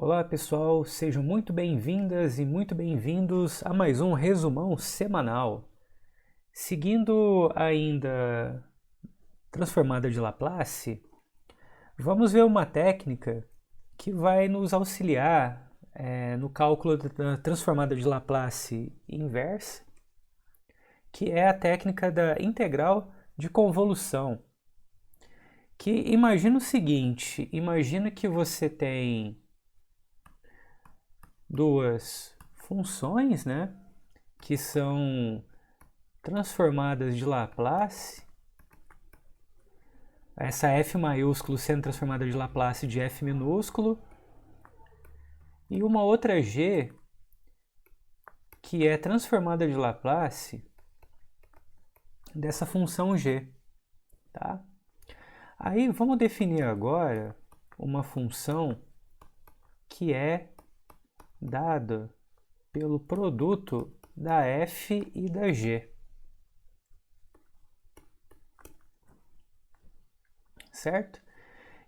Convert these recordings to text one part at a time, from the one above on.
Olá pessoal, sejam muito bem-vindas e muito bem-vindos a mais um resumão semanal. Seguindo ainda transformada de Laplace, vamos ver uma técnica que vai nos auxiliar no cálculo da transformada de Laplace inversa, que é a técnica da integral de convolução. Que imagina o seguinte, imagina que você tem duas funções, né, que são transformadas de Laplace, essa f maiúsculo sendo transformada de Laplace de f minúsculo, e uma outra g que é transformada de Laplace dessa função g, tá? Aí vamos definir agora uma função que é dada pelo produto da f e da g. Certo?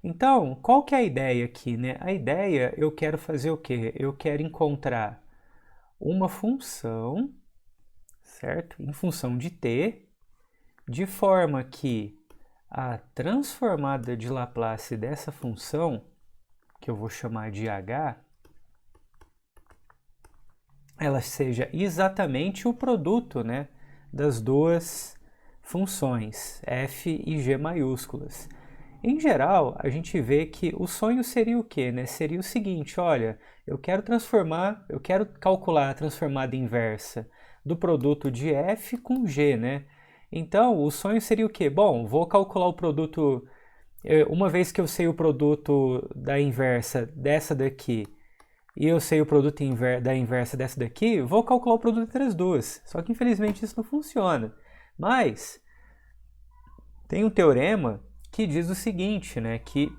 Então, qual que é a ideia aqui, né? A ideia, eu quero fazer o quê? Eu quero encontrar uma função, certo? Em função de t, de forma que a transformada de Laplace dessa função, que eu vou chamar de h, ela seja exatamente o produto, né, das duas funções, f e g maiúsculas. Em geral, a gente vê que o sonho seria o quê, né? Seria o seguinte, olha, eu quero calcular a transformada inversa do produto de f com g, né? Então, o sonho seria o quê? Bom, vou calcular o produto, uma vez que eu sei o produto da inversa dessa daqui, e eu sei o produto da inversa dessa daqui, vou calcular o produto entre as duas. Só que infelizmente isso não funciona. Mas tem um teorema que diz o seguinte, né, que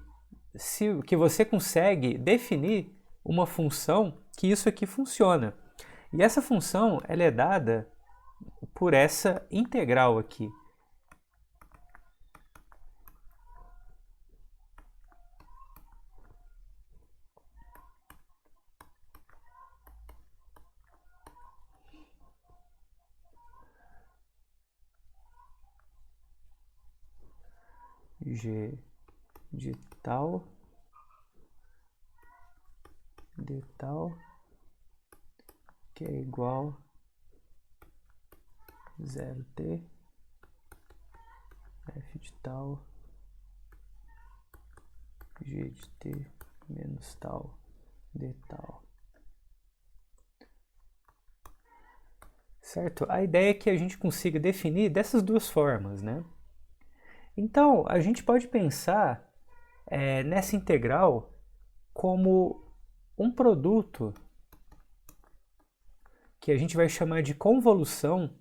você consegue definir uma função que isso aqui funciona. E essa função ela é dada por essa integral aqui. G de tal de tal que é igual 0t f de tal g de t menos tal de tal. Certo? A ideia é que a gente consiga definir dessas duas formas, né? Então, a gente pode pensar nessa integral como um produto que a gente vai chamar de convolução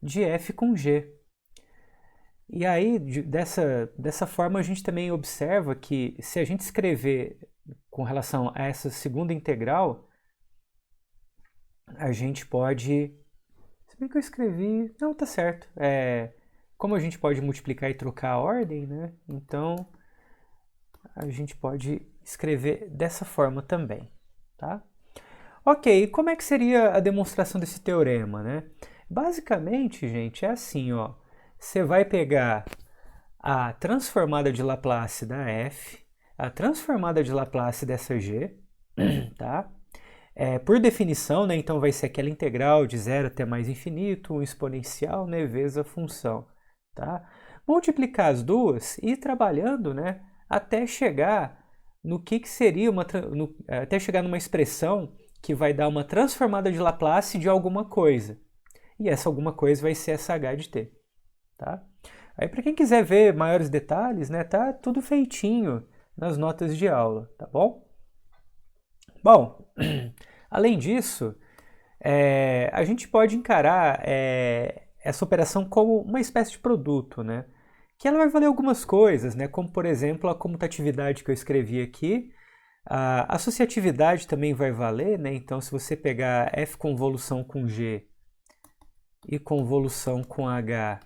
de f com g. E aí, dessa forma, a gente também observa que se a gente escrever com relação a essa segunda integral, a gente pode... Se bem que eu escrevi... Não, tá certo. Como a gente pode multiplicar e trocar a ordem, né? Então, a gente pode escrever dessa forma também, tá? Ok, e como é que seria a demonstração desse teorema, né? Basicamente, gente, é assim, ó. Você vai pegar a transformada de Laplace da f, a transformada de Laplace dessa g, tá? Por definição, né, então vai ser aquela integral de 0 até mais infinito, um exponencial, né, vezes a função, tá? Multiplicar as duas e ir trabalhando, né, até chegar no que seria até chegar numa expressão que vai dar uma transformada de Laplace de alguma coisa. E essa alguma coisa vai ser essa h de t, tá? Aí para quem quiser ver maiores detalhes, né, tá tudo feitinho nas notas de aula, tá bom? Bom, além disso, a gente pode encarar essa operação como uma espécie de produto, né? Que ela vai valer algumas coisas, né? Como, por exemplo, a comutatividade que eu escrevi aqui. A associatividade também vai valer, né? Então, se você pegar f convolução com g e convolução com h,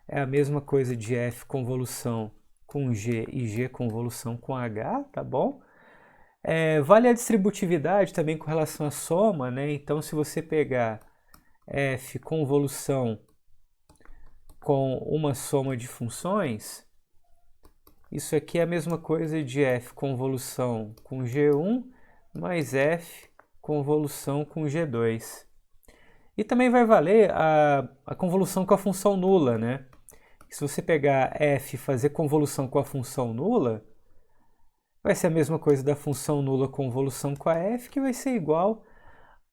é a mesma coisa de f convolução com g e g convolução com h, tá bom? Vale a distributividade também com relação à soma, né? Então, se você pegar f convolução com uma soma de funções, isso aqui é a mesma coisa de f convolução com g1 mais f convolução com g2. E também vai valer a convolução com a função nula, né? Se você pegar f e fazer convolução com a função nula, vai ser a mesma coisa da função nula convolução com a f, que vai ser igual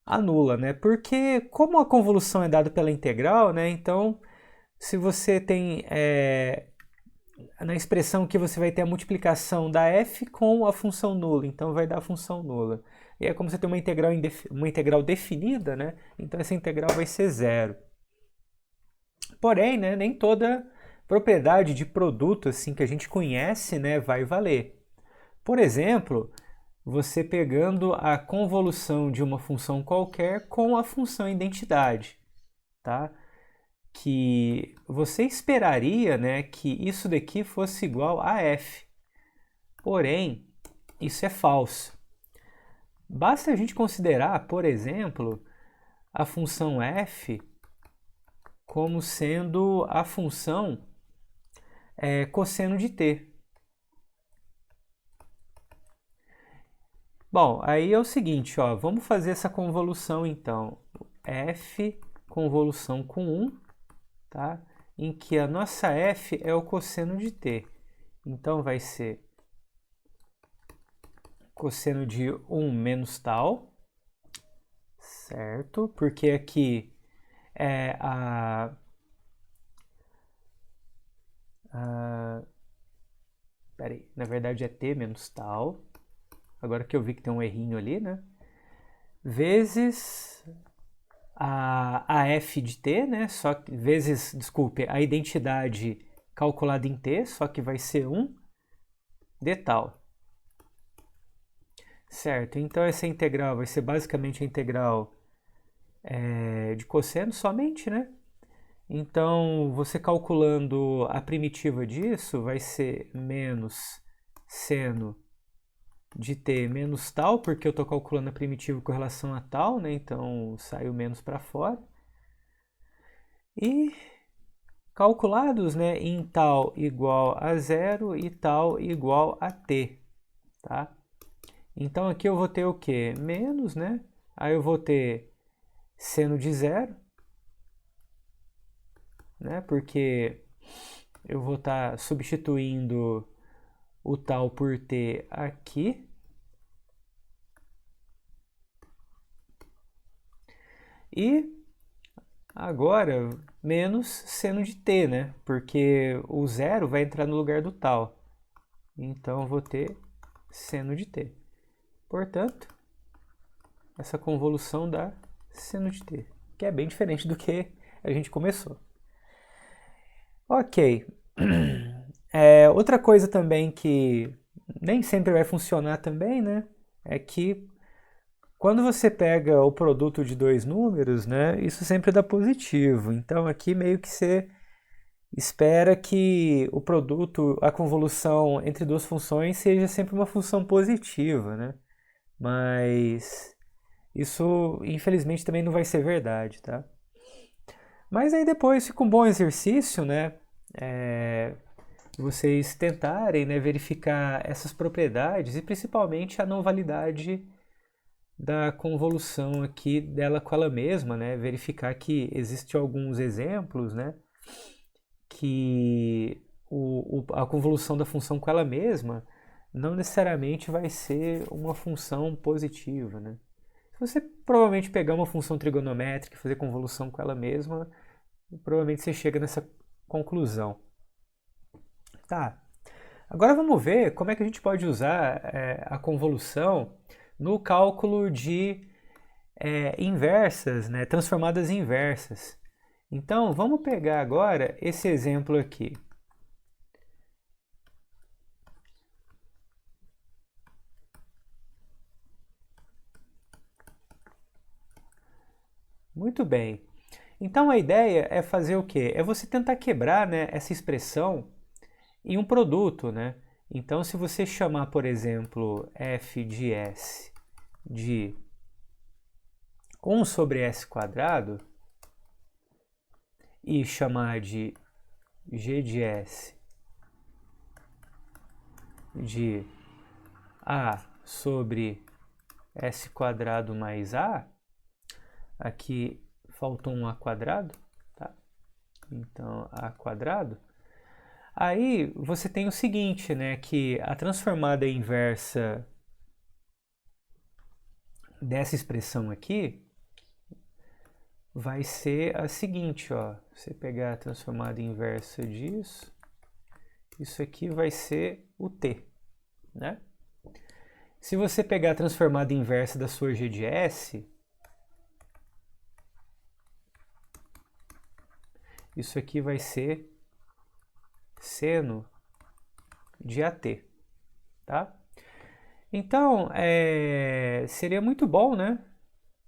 a nula, né? Porque como a convolução é dada pela integral, né? Então, se você tem na expressão que você vai ter a multiplicação da f com a função nula, então vai dar a função nula. E é como você tem uma integral definida, né? Então essa integral vai ser zero. Porém, né, nem toda propriedade de produto assim que a gente conhece, né, vai valer. Por exemplo, você pegando a convolução de uma função qualquer com a função identidade, tá? Que você esperaria, né, que isso daqui fosse igual a f. Porém, isso é falso. Basta a gente considerar, por exemplo, a função f como sendo a função cosseno de t. Bom, aí é o seguinte, ó, vamos fazer essa convolução então. F convolução com 1, tá? Em que a nossa f é o cosseno de t. Então vai ser cosseno de 1 menos tal, certo? Porque aqui é peraí, na verdade é t menos tal. Agora que eu vi que tem um errinho ali, né? Vezes a f de t, né? Só que, vezes, desculpe, a identidade calculada em t, só que vai ser 1 de tal. Certo, então essa integral vai ser basicamente a integral de cosseno somente, né? Então, você calculando a primitiva disso, vai ser menos seno de t menos tal, porque eu estou calculando a primitiva com relação a tal, né? Então, sai o menos para fora. E calculados, né, em tal igual a zero e tal igual a t, tá? Então, aqui eu vou ter o quê? Menos, né? Aí eu vou ter seno de zero, né? Porque eu vou estar substituindo o tal por t aqui. E agora, menos seno de t, né? Porque o zero vai entrar no lugar do tal. Então, eu vou ter seno de t. Portanto, essa convolução dá seno de t, que é bem diferente do que a gente começou. Ok. Outra coisa também que nem sempre vai funcionar também, né? É que quando você pega o produto de dois números, né? Isso sempre dá positivo. Então aqui meio que você espera que o produto, a convolução entre duas funções seja sempre uma função positiva, né? Mas isso infelizmente também não vai ser verdade, tá? Mas aí depois fica um bom exercício, né? Vocês tentarem, né, verificar essas propriedades e principalmente a não validade da convolução aqui dela com ela mesma, né? Verificar que existem alguns exemplos, né? Que a convolução da função com ela mesma não necessariamente vai ser uma função positiva, né? Se você provavelmente pegar uma função trigonométrica e fazer convolução com ela mesma, provavelmente você chega nessa conclusão. Tá. Agora vamos ver como é que a gente pode usar a convolução no cálculo de inversas, né, transformadas inversas. Então vamos pegar agora esse exemplo aqui. Muito bem. Então a ideia é fazer o quê? É você tentar quebrar, né, essa expressão em um produto, né? Então se você chamar, por exemplo, f de s de 1 sobre s quadrado e chamar de g de s de a sobre s quadrado mais a, aqui faltou um a quadrado, tá? Então a quadrado. Aí você tem o seguinte, né, que a transformada inversa dessa expressão aqui vai ser a seguinte, ó. Você pegar a transformada inversa disso, isso aqui vai ser o t, né? Se você pegar a transformada inversa da sua g de s, isso aqui vai ser seno de AT, tá? Então, seria muito bom, né?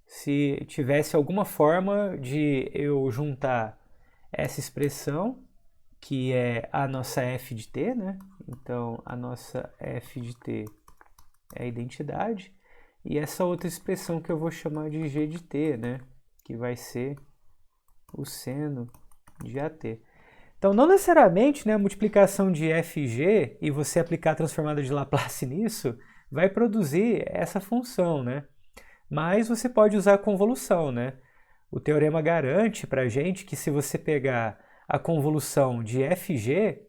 Se tivesse alguma forma de eu juntar essa expressão, que é a nossa f de t, né? Então, a nossa f de t é a identidade, e essa outra expressão que eu vou chamar de g de t, né? Que vai ser o seno de AT. Então, não necessariamente, né, a multiplicação de fg e você aplicar a transformada de Laplace nisso vai produzir essa função, né? Mas você pode usar a convolução, né? O teorema garante para a gente que se você pegar a convolução de fg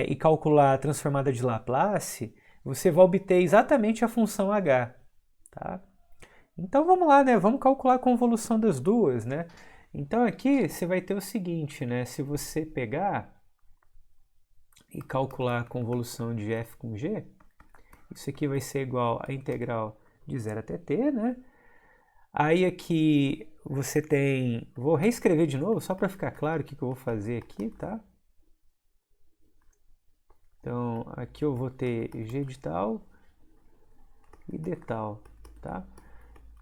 e calcular a transformada de Laplace, você vai obter exatamente a função h, tá? Então vamos lá, né? Vamos calcular a convolução das duas, né? Então aqui você vai ter o seguinte, né? Se você pegar e calcular a convolução de f com g, isso aqui vai ser igual a integral de 0 até t, né? Aí aqui você tem... Vou reescrever de novo, só para ficar claro o que eu vou fazer aqui, tá? Então, aqui eu vou ter g de tal e d tal, tá?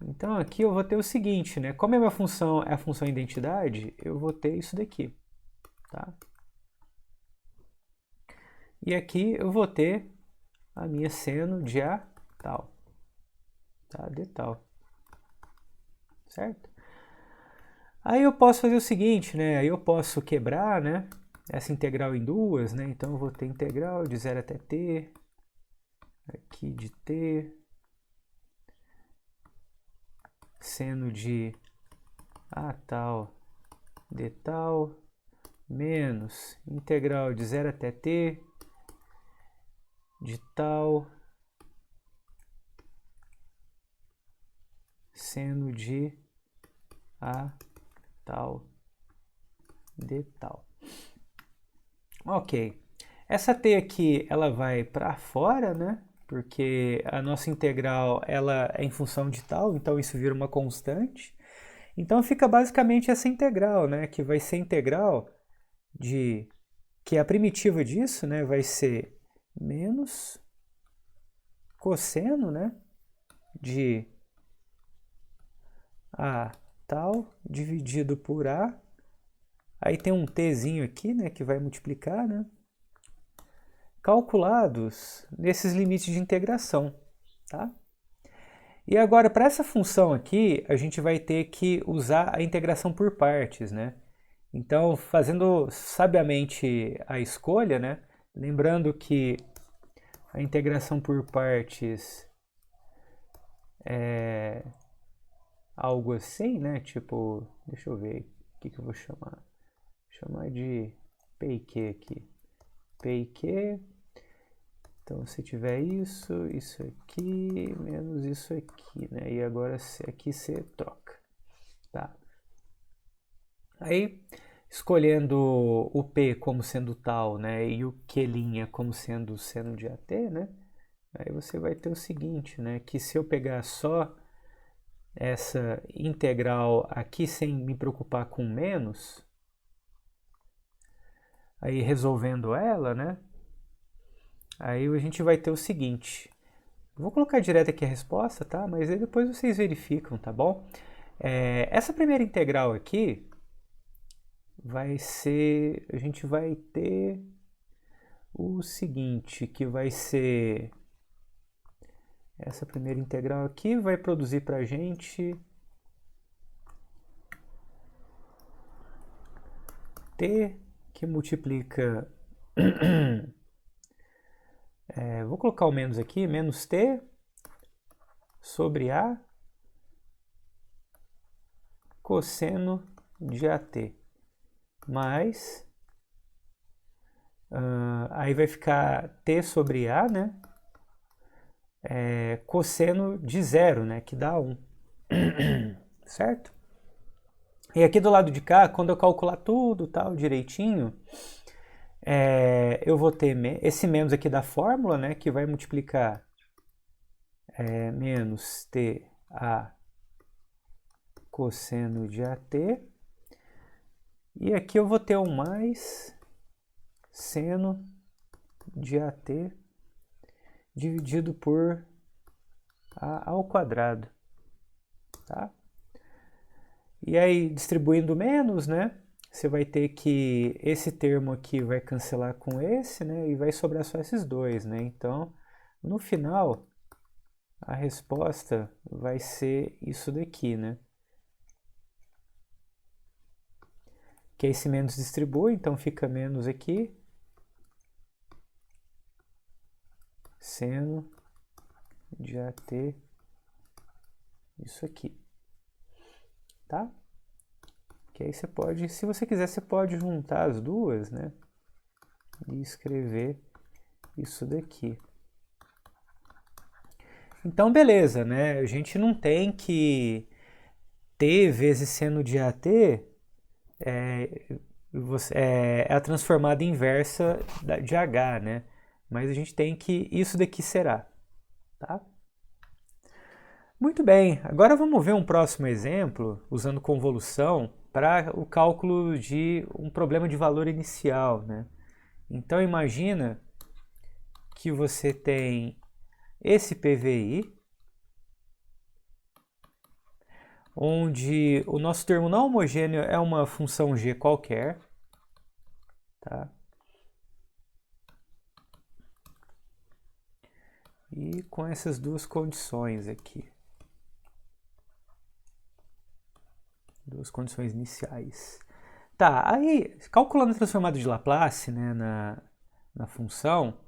Então, aqui eu vou ter o seguinte, né? Como a minha função é a função identidade, eu vou ter isso daqui, tá? E aqui eu vou ter a minha seno de a tal, tá? D tal, certo? Aí eu posso fazer o seguinte, né? Aí eu posso quebrar, né, essa integral em duas, né? Então eu vou ter integral de 0 até t, aqui de t, seno de a tal, d tal, menos integral de 0 até t, de tal, seno de a tal, d tal. Ok. Essa t aqui, ela vai para fora, né? Porque a nossa integral, ela é em função de tal, então isso vira uma constante. Então fica basicamente essa integral, né? Que vai ser integral de... que a primitiva disso, né? Vai ser menos cosseno, né? De a tal dividido por a. Aí tem um tzinho aqui, né? Que vai multiplicar, né? Calculados nesses limites de integração, tá? E agora, para essa função aqui, a gente vai ter que usar a integração por partes, né? Então, fazendo sabiamente a escolha, né? Lembrando que a integração por partes é algo assim, né? Tipo, deixa eu ver o que eu vou chamar. Vou chamar de PQ aqui. PQ. Então, se tiver isso aqui, menos isso aqui, né? E agora aqui você troca, tá? Aí, escolhendo o P como sendo tal, né? E o Q' como sendo seno de AT, né? Aí você vai ter o seguinte, né? Que se eu pegar só essa integral aqui sem me preocupar com menos, aí resolvendo ela, né? Aí a gente vai ter o seguinte. Vou colocar direto aqui a resposta, tá? Mas aí depois vocês verificam, tá bom? Essa primeira integral aqui vai ser, a gente vai ter o seguinte, que vai ser, essa primeira integral aqui vai produzir para a gente t que multiplica, vou colocar o menos aqui, menos t sobre a cosseno de AT, mais, aí vai ficar t sobre a, né? Cosseno de zero, né? Que dá 1, certo? E aqui do lado de cá, quando eu calcular tudo tal direitinho, eu vou ter esse menos aqui da fórmula, né? Que vai multiplicar menos t a cosseno de AT. E aqui eu vou ter um mais seno de AT dividido por a ao quadrado, tá? E aí, distribuindo menos, né? Você vai ter que esse termo aqui vai cancelar com esse, né? E vai sobrar só esses dois, né? Então, no final, a resposta vai ser isso daqui, né? Que esse menos distribui, então fica menos aqui. Seno de AT, isso aqui, tá? Que aí você pode, se você quiser, você pode juntar as duas, né? E escrever isso daqui. Então, beleza, né? A gente não tem que t vezes seno de AT é a transformada inversa de H, né? Mas a gente tem que isso daqui será, tá? Muito bem, agora vamos ver um próximo exemplo usando convolução para o cálculo de um problema de valor inicial, né? Então imagina que você tem esse PVI, onde o nosso termo não homogêneo é uma função g qualquer, tá? E com essas duas condições aqui. Duas condições iniciais. Tá, aí, calculando a transformada de Laplace, né, na função,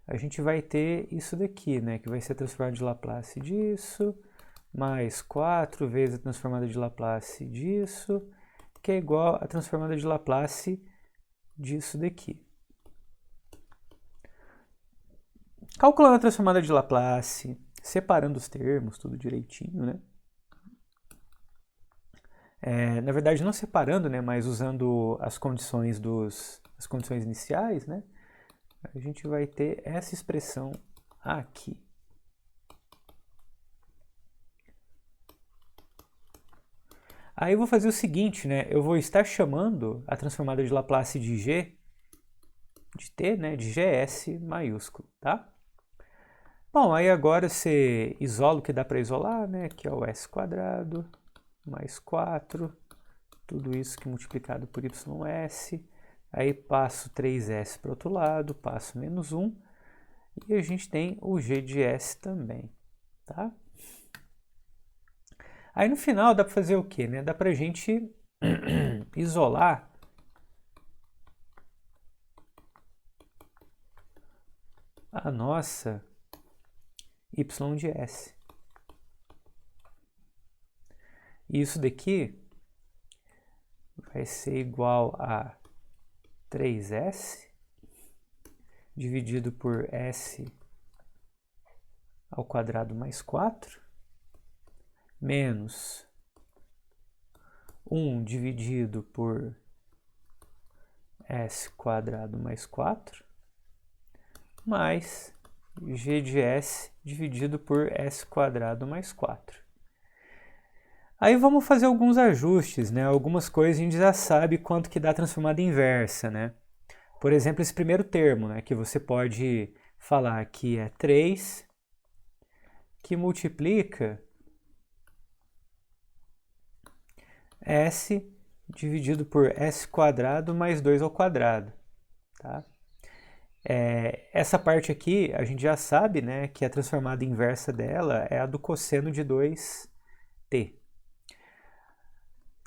a gente vai ter isso daqui, né, que vai ser a transformada de Laplace disso, mais 4 vezes a transformada de Laplace disso, que é igual a transformada de Laplace disso daqui. Calculando a transformada de Laplace, separando os termos, tudo direitinho, né? Na verdade, não separando, né, mas usando as condições as condições iniciais, né? A gente vai ter essa expressão aqui. Aí eu vou fazer o seguinte, né? Eu vou estar chamando a transformada de Laplace de G, de T, né? De GS maiúsculo, tá? Bom, aí agora você isola o que dá para isolar, né? Que é o S quadrado mais 4, tudo isso que multiplicado por YS. Aí passo 3S para o outro lado, passo menos 1. E a gente tem o G de S também, tá? Aí no final dá para fazer o quê, né? Dá para a gente isolar a nossa Y de S. E isso daqui vai ser igual a 3S dividido por S ao quadrado mais 4, menos 1 dividido por S quadrado mais 4, mais G de S dividido por S quadrado mais 4. Aí vamos fazer alguns ajustes, né? Algumas coisas a gente já sabe quanto que dá a transformada inversa, né? Por exemplo, esse primeiro termo, né? Que você pode falar que é 3, que multiplica S dividido por S quadrado mais 2 ao quadrado. Tá? Essa parte aqui a gente já sabe, né, que a transformada inversa dela é a do cosseno de 2t.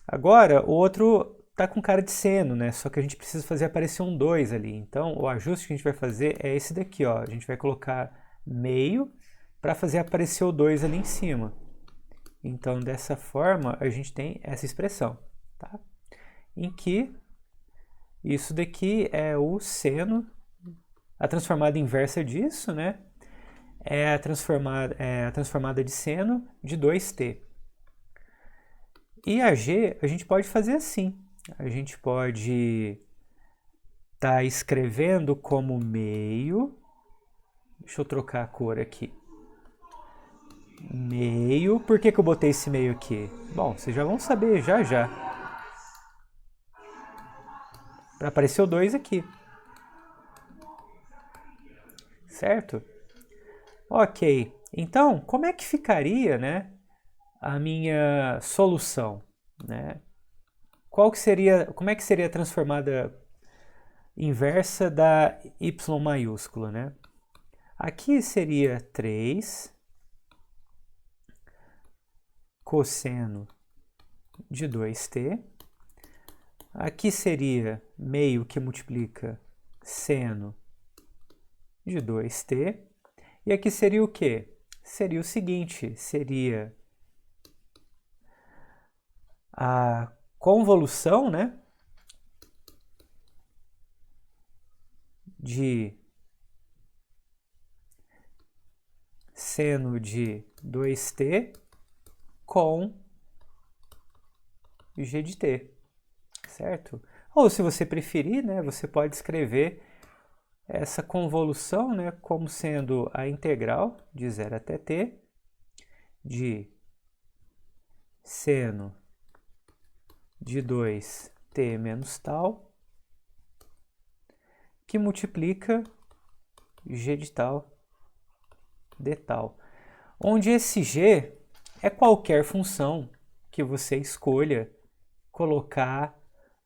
Agora, o outro está com cara de seno, né? Só que a gente precisa fazer aparecer um 2 ali. Então, o ajuste que a gente vai fazer é esse daqui, ó. A gente vai colocar meio para fazer aparecer o 2 ali em cima. Então, dessa forma, a gente tem essa expressão, tá? Em que isso daqui é o seno, a transformada inversa disso, né? É a transformada de seno de 2t. E a g a gente pode fazer assim. A gente pode estar escrevendo como meio. Deixa eu trocar a cor aqui. Meio. Por que eu botei esse meio aqui? Bom, vocês já vão saber já já. Para aparecer o 2 aqui. Certo? Ok. Então, como é que ficaria, né, a minha solução, né? Como é que seria a transformada inversa da y maiúscula, né? Aqui seria 3 cosseno de 2t. Aqui seria meio que multiplica seno de 2t. E aqui seria o quê? Seria o seguinte, seria a convolução, né, de seno de 2t com g de t, certo? Ou se você preferir, né, você pode escrever essa convolução, né, como sendo a integral de 0 até t de seno de 2t menos tal, que multiplica g de tal de tal, onde esse g é qualquer função que você escolha colocar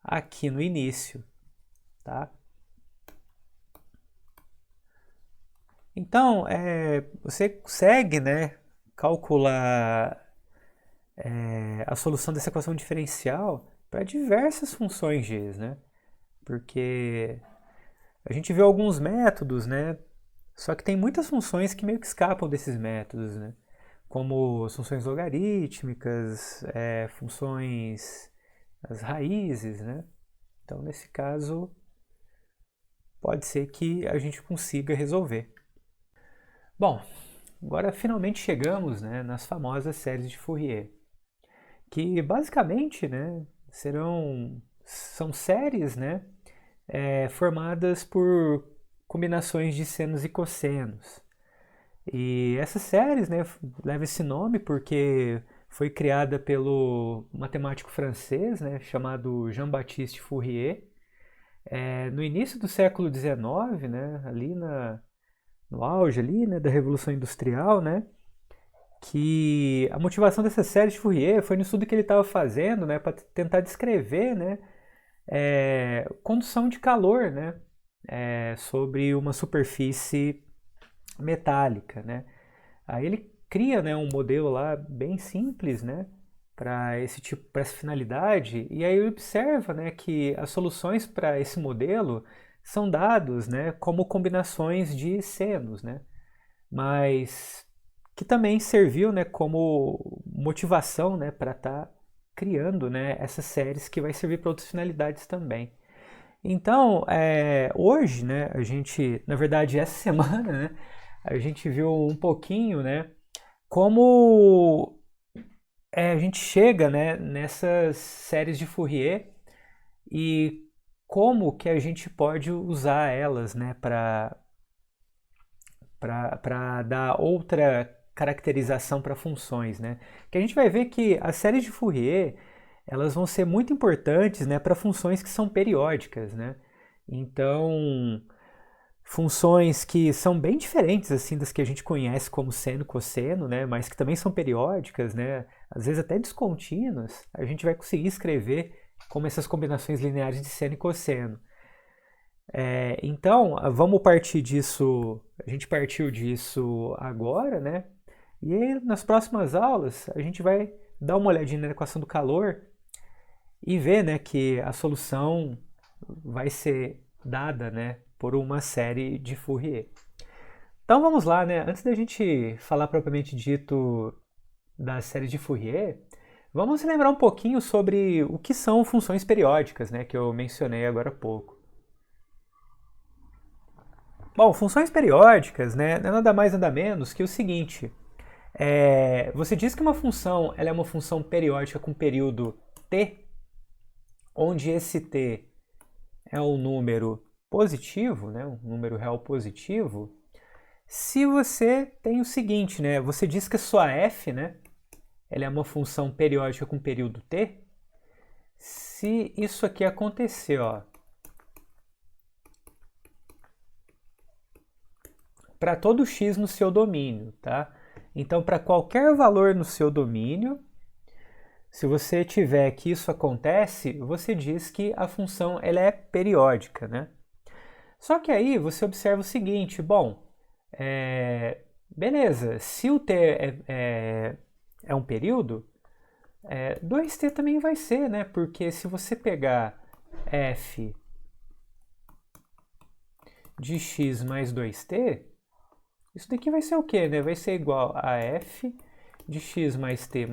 aqui no início, tá? Então, você consegue, né, calcular a solução dessa equação diferencial para diversas funções g, né? Porque a gente viu alguns métodos, né? Só que tem muitas funções que meio que escapam desses métodos, né? Como as funções logarítmicas, funções, as raízes, né? Então, nesse caso, pode ser que a gente consiga resolver. Bom, agora finalmente chegamos, né, nas famosas séries de Fourier, que basicamente, né, são séries, né, formadas por combinações de senos e cossenos. E essas séries, né, levam esse nome porque foi criada pelo matemático francês, né, chamado Jean-Baptiste Fourier, no início do século XIX, né, ali no auge ali, né, da Revolução Industrial, né, que a motivação dessa série de Fourier foi no estudo que ele estava fazendo, né, para tentar descrever, né, condução de calor, né, sobre uma superfície metálica, né. Aí ele cria, né, um modelo lá bem simples, né, para essa finalidade, e aí ele observa, né, que as soluções para esse modelo são dados, né, como combinações de senos, né, mas que também serviu, né, como motivação, né, para estar criando, né, essas séries que vai servir para outras finalidades também. Então, hoje, né, a gente, na verdade, essa semana, né, a gente viu um pouquinho, né, como a gente chega, né, nessas séries de Fourier e como que a gente pode usar elas, né, para dar outra caracterização para funções, né? Que a gente vai ver que as séries de Fourier elas vão ser muito importantes, né, para funções que são periódicas, né? Então, funções que são bem diferentes assim das que a gente conhece como seno, cosseno, né, mas que também são periódicas, né? às vezes até descontínuas, a gente vai conseguir escrever como essas combinações lineares de seno e cosseno. Então, vamos partir disso, a gente partiu disso agora, né? E aí, nas próximas aulas, a gente vai dar uma olhadinha na equação do calor e ver, né, que a solução vai ser dada, né, por uma série de Fourier. Então vamos lá, né? Antes da gente falar propriamente dito da série de Fourier, vamos lembrar um pouquinho sobre o que são funções periódicas, né, que eu mencionei agora há pouco. Bom, funções periódicas, né, não é nada mais nada menos que o seguinte: você diz que uma função ela é uma função periódica com período t, onde esse t é um número positivo, né, um número real positivo, se você tem o seguinte, né, você diz que a sua f, né, ela é uma função periódica com período t, se isso aqui acontecer, ó, para todo x no seu domínio, tá? Então, para qualquer valor no seu domínio, se você tiver que isso acontece, você diz que a função ela é periódica, né? Só que aí você observa o seguinte, bom, beleza, se o t é um período, 2t também vai ser, né? Porque se você pegar f de x mais 2t, isso daqui vai ser o quê, né? Vai ser igual a f de x mais t,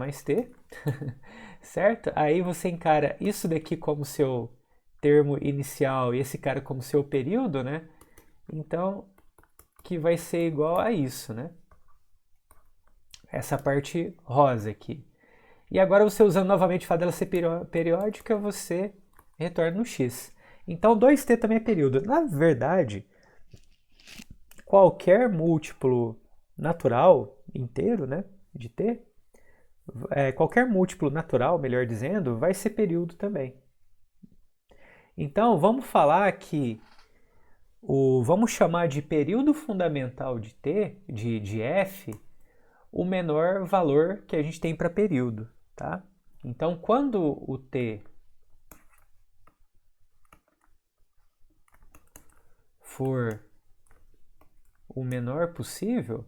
certo? Aí você encara isso daqui como seu termo inicial e esse cara como seu período, né? Então, que vai ser igual a isso, né? Essa parte rosa aqui. E agora você usando novamente o fato dela ser periódica, você retorna no x. Então 2t também é período. Na verdade, qualquer múltiplo natural inteiro, né, de t, qualquer múltiplo natural, melhor dizendo, vai ser período também. Então vamos falar que vamos chamar de período fundamental de t, de f, o menor valor que a gente tem para período, tá? Então quando o t for o menor possível,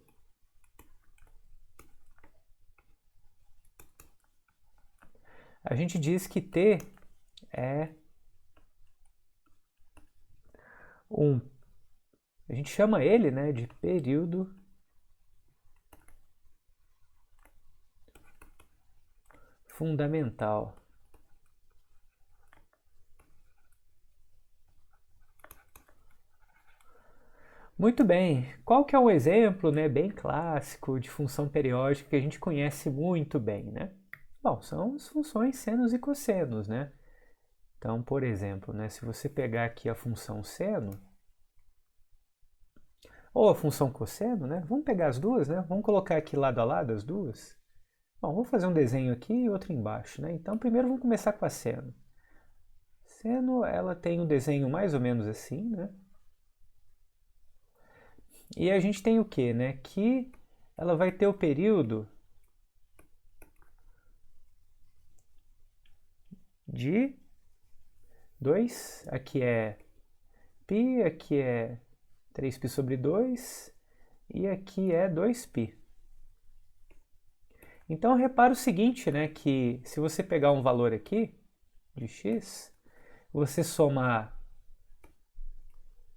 a gente diz que t é a gente chama ele, né, de período fundamental. Muito bem, qual que é um exemplo, né, bem clássico de função periódica que a gente conhece muito bem, né? Bom, são as funções senos e cossenos, né? Então, por exemplo, né, se você pegar aqui a função seno, ou a função cosseno, né? Vamos pegar as duas, né? Vamos colocar aqui lado a lado as duas. Bom, vou fazer um desenho aqui e outro embaixo, né? Então, primeiro vamos começar com a seno. Seno, ela tem um desenho mais ou menos assim, né? E a gente tem o quê, né? Que ela vai ter o período de 2, aqui é π, aqui é 3π sobre 2 e aqui é 2π. Então repara o seguinte, né, que se você pegar um valor aqui de x, você somar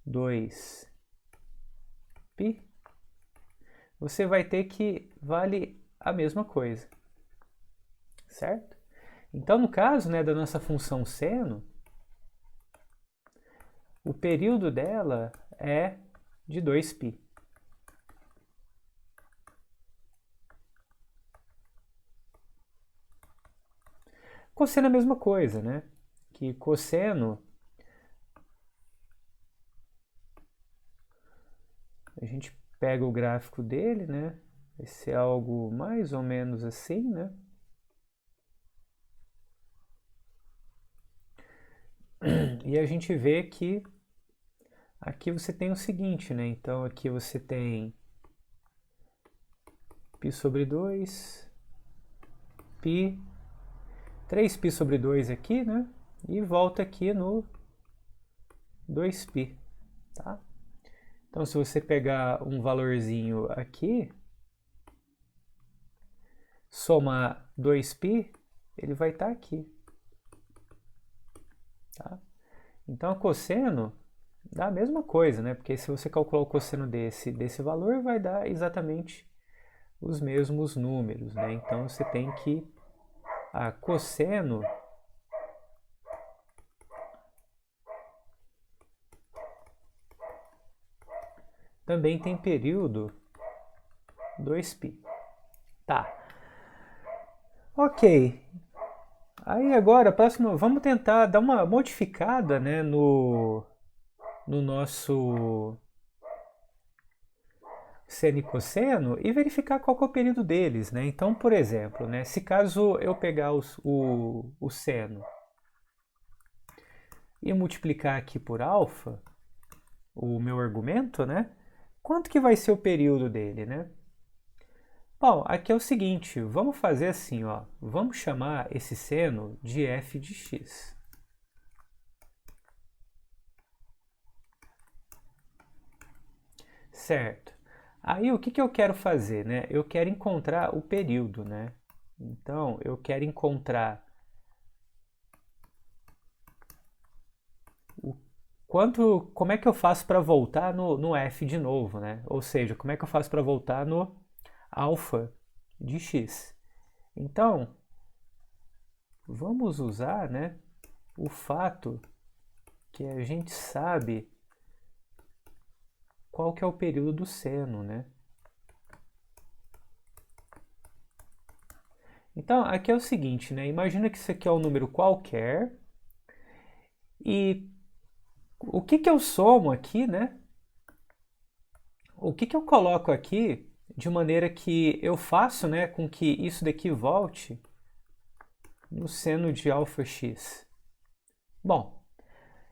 2π, você vai ter que vale a mesma coisa, certo? Então no caso, né, da nossa função seno, o período dela é de 2π. Cosseno é a mesma coisa, né? Que cosseno, a gente pega o gráfico dele, né? Vai ser algo mais ou menos assim, né? E a gente vê que aqui você tem o seguinte, né? Então aqui você tem π sobre 2, π, 3π sobre 2 aqui, né? E volta aqui no 2π, tá? Então, se você pegar um valorzinho aqui, somar 2π, ele vai estar aqui, tá? Então, cosseno dá a mesma coisa, né? Porque se você calcular o cosseno desse valor, vai dar exatamente os mesmos números, né? Então, você tem que... A cosseno também tem período 2π. Tá. Ok. Aí agora, próximo, vamos tentar dar uma modificada, né, no nosso seno e cosseno e verificar qual que é o período deles, né? Então, por exemplo, né, se caso eu pegar o seno e multiplicar aqui por alfa, o meu argumento, né? Quanto que vai ser o período dele, né? Bom, aqui é o seguinte, vamos fazer assim, ó, vamos chamar esse seno de f de x. Certo. Aí o que eu quero fazer, né? Eu quero encontrar o período, né? Então, eu quero encontrar como é que eu faço para voltar no f de novo, né? Ou seja, como é que eu faço para voltar no alfa de x. Então, vamos usar, né, o fato que a gente sabe qual que é o período do seno, né? Então, aqui é o seguinte, né? Imagina que isso aqui é um número qualquer e o que eu somo aqui, né? O que eu coloco aqui de maneira que eu faço, né, com que isso daqui volte no seno de alfa x? Bom,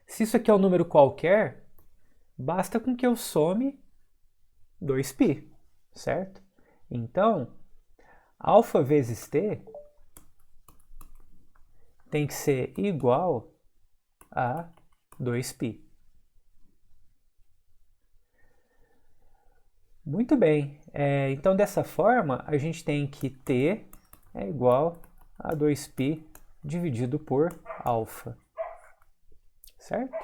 se isso aqui é um número qualquer, basta com que eu some 2π, certo? Então, alfa vezes t tem que ser igual a 2π. Muito bem, então dessa forma a gente tem que t é igual a 2π dividido por alfa, certo?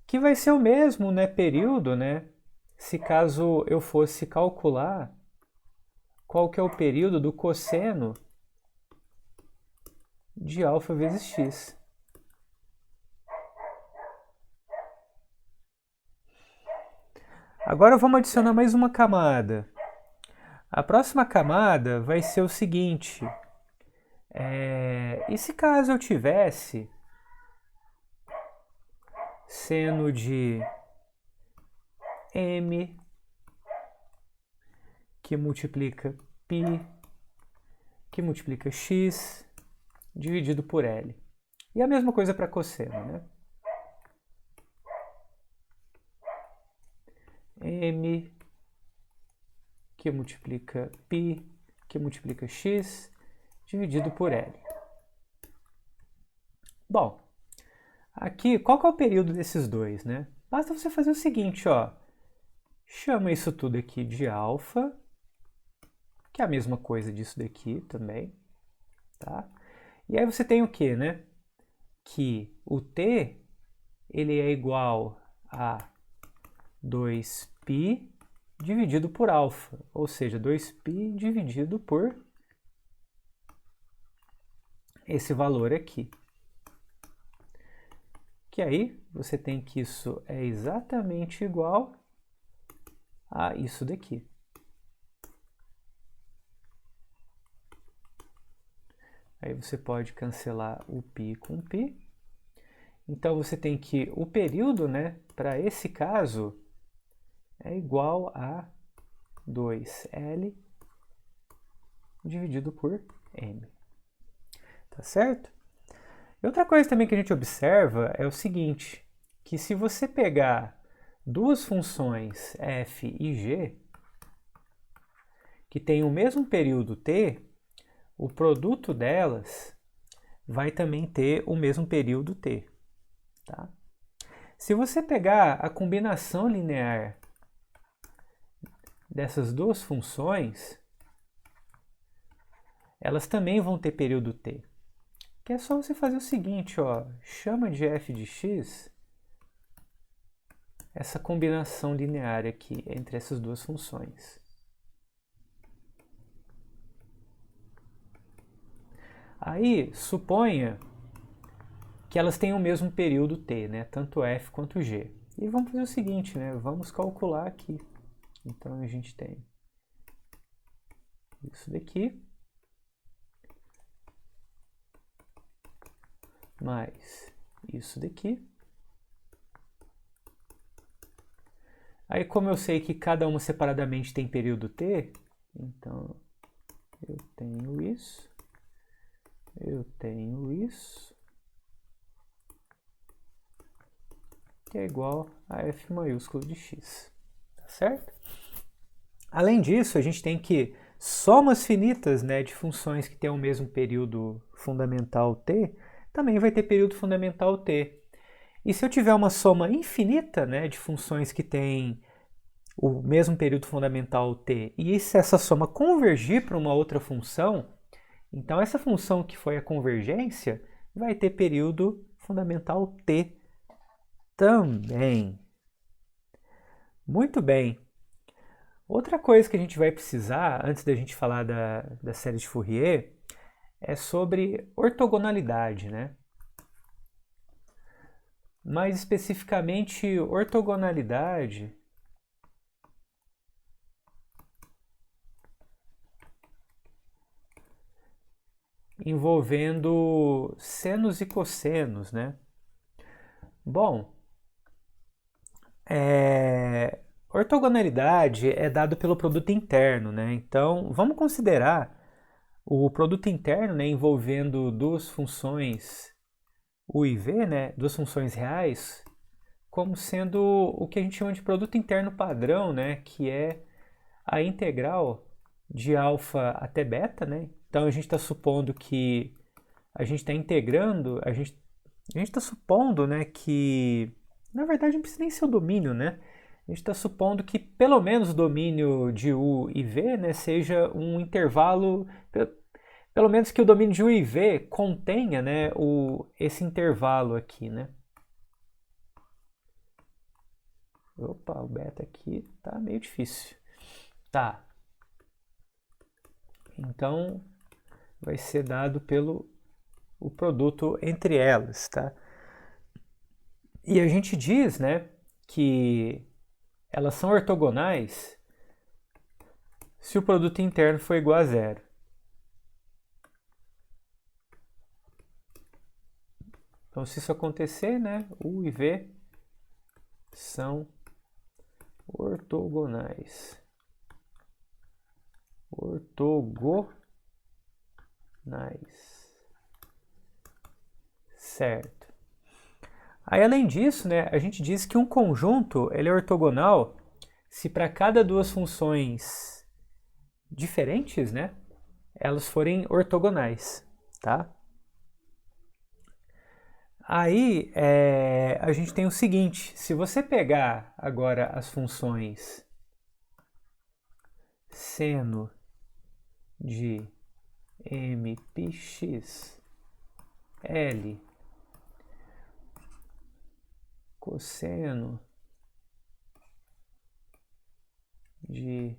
Que vai ser o mesmo, né, período, né, se caso eu fosse calcular qual que é o período do cosseno de alfa vezes x. Agora vamos adicionar mais uma camada. A próxima camada vai ser o seguinte, e se caso eu tivesse seno de m que multiplica π que multiplica x dividido por L. E a mesma coisa para cosseno, né? M que multiplica π que multiplica x dividido por L. Bom, aqui, qual que é o período desses dois, né? Basta você fazer o seguinte, ó. Chama isso tudo aqui de alfa, que é a mesma coisa disso daqui também, tá? E aí você tem o quê, né? Que o t, ele é igual a 2π dividido por alfa, ou seja, 2π dividido por esse valor aqui. Que aí você tem que isso é exatamente igual a isso daqui. Aí você pode cancelar o π com π. Então você tem que o período, né, para esse caso é igual a 2L dividido por m. Tá certo? E outra coisa também que a gente observa é o seguinte, que se você pegar duas funções f e g, que têm o mesmo período t, o produto delas vai também ter o mesmo período t. Tá? Se você pegar a combinação linear dessas duas funções, elas também vão ter período t. Que é só você fazer o seguinte, ó, chama de f de x essa combinação linear aqui entre essas duas funções. Aí, suponha que elas têm o mesmo período t, né? Tanto f quanto g. E vamos fazer o seguinte, né? Vamos calcular aqui. Então, a gente tem isso daqui, mais isso daqui. Aí, como eu sei que cada uma separadamente tem período t, então eu tenho isso, que é igual a f maiúsculo de x, tá certo? Além disso, a gente tem que somas finitas, né, de funções que têm o mesmo período fundamental t, também vai ter período fundamental t. E se eu tiver uma soma infinita, né, de funções que têm o mesmo período fundamental t, e se essa soma convergir para uma outra função, então essa função que foi a convergência vai ter período fundamental t também. Muito bem. Outra coisa que a gente vai precisar, antes da gente falar da série de Fourier, é sobre ortogonalidade, né? Mais especificamente, ortogonalidade envolvendo senos e cossenos, né? Bom, ortogonalidade é dado pelo produto interno, né? Então, vamos considerar o produto interno, né, envolvendo duas funções u e v, né, duas funções reais, como sendo o que a gente chama de produto interno padrão, né, que é a integral de alfa até beta, né? Então a gente está supondo que a gente está integrando, a gente está supondo, né, que na verdade não precisa nem ser o domínio, né? A gente está supondo que pelo menos o domínio de u e v, né, seja um intervalo, pelo menos que o domínio de u e v contenha, né, esse intervalo aqui, né? Opa, o beta aqui tá meio difícil. Tá. Então, vai ser dado pelo o produto entre elas, tá? E a gente diz, né, que elas são ortogonais se o produto interno for igual a zero. Então, se isso acontecer, né, u e v são ortogonais. Certo. Aí, além disso, né, a gente diz que um conjunto ele é ortogonal se para cada duas funções diferentes, né, elas forem ortogonais, tá? Aí a gente tem o seguinte, se você pegar agora as funções seno de mπx, L, cosseno de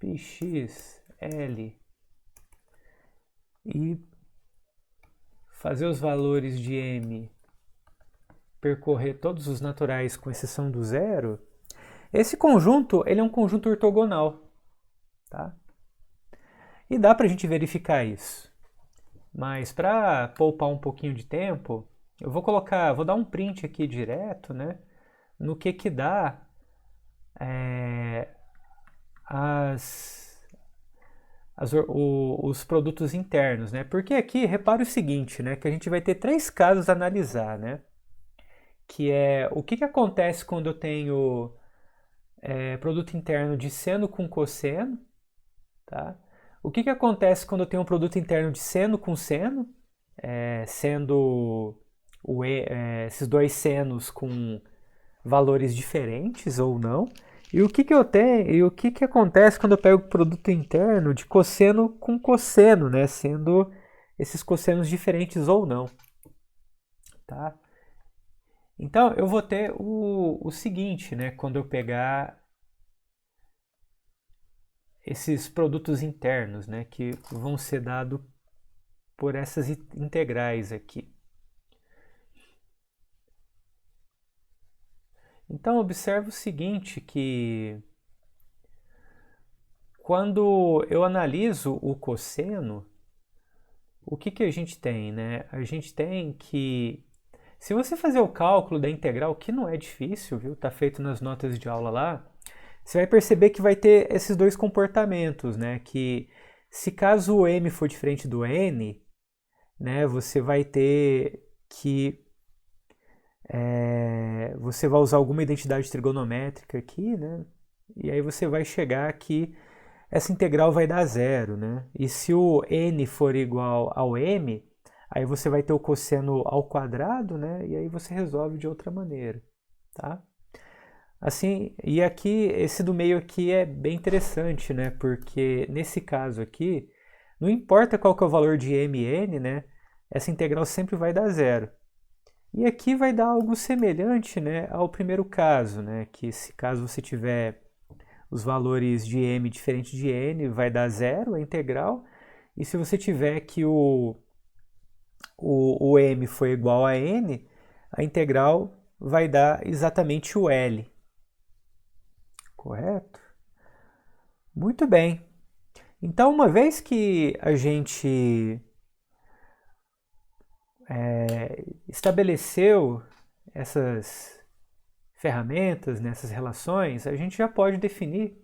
mπx, L, e fazer os valores de m percorrer todos os naturais com exceção do zero, esse conjunto ele é um conjunto ortogonal, tá? E dá para a gente verificar isso. Mas para poupar um pouquinho de tempo, eu vou dar um print aqui direto, né? No que dá os produtos internos, né? Porque aqui, repare o seguinte, né? Que a gente vai ter três casos a analisar, né? Que é o que acontece quando eu tenho produto interno de seno com cosseno, tá? O que acontece quando eu tenho um produto interno de seno com seno, sendo esses dois senos com valores diferentes ou não? E o que eu tenho? E o que acontece quando eu pego o produto interno de cosseno com cosseno, né? Sendo esses cossenos diferentes ou não, tá? Então eu vou ter o seguinte, né? Quando eu pegar esses produtos internos, né? Que vão ser dados por essas integrais aqui. Então observe o seguinte, que quando eu analiso o cosseno, o que a gente tem, né? A gente tem que, se você fazer o cálculo da integral, que não é difícil, viu? Tá feito nas notas de aula lá, você vai perceber que vai ter esses dois comportamentos, né? Que se caso o m for diferente do n, né? Você vai ter que você vai usar alguma identidade trigonométrica aqui, né? E aí você vai chegar que essa integral vai dar zero, né? E se o n for igual ao m, aí você vai ter o cosseno ao quadrado, né? E aí você resolve de outra maneira, tá? Assim, e aqui, esse do meio aqui é bem interessante, né? Porque nesse caso aqui, não importa qual que é o valor de mn, né? Essa integral sempre vai dar zero. E aqui vai dar algo semelhante, né, ao primeiro caso, né? Que se caso você tiver os valores de m diferentes de n, vai dar zero a integral. E se você tiver que o m foi igual a n, a integral vai dar exatamente o L. Correto? Muito bem. Então, uma vez que a gente estabeleceu essas ferramentas, nessas relações, a gente já pode definir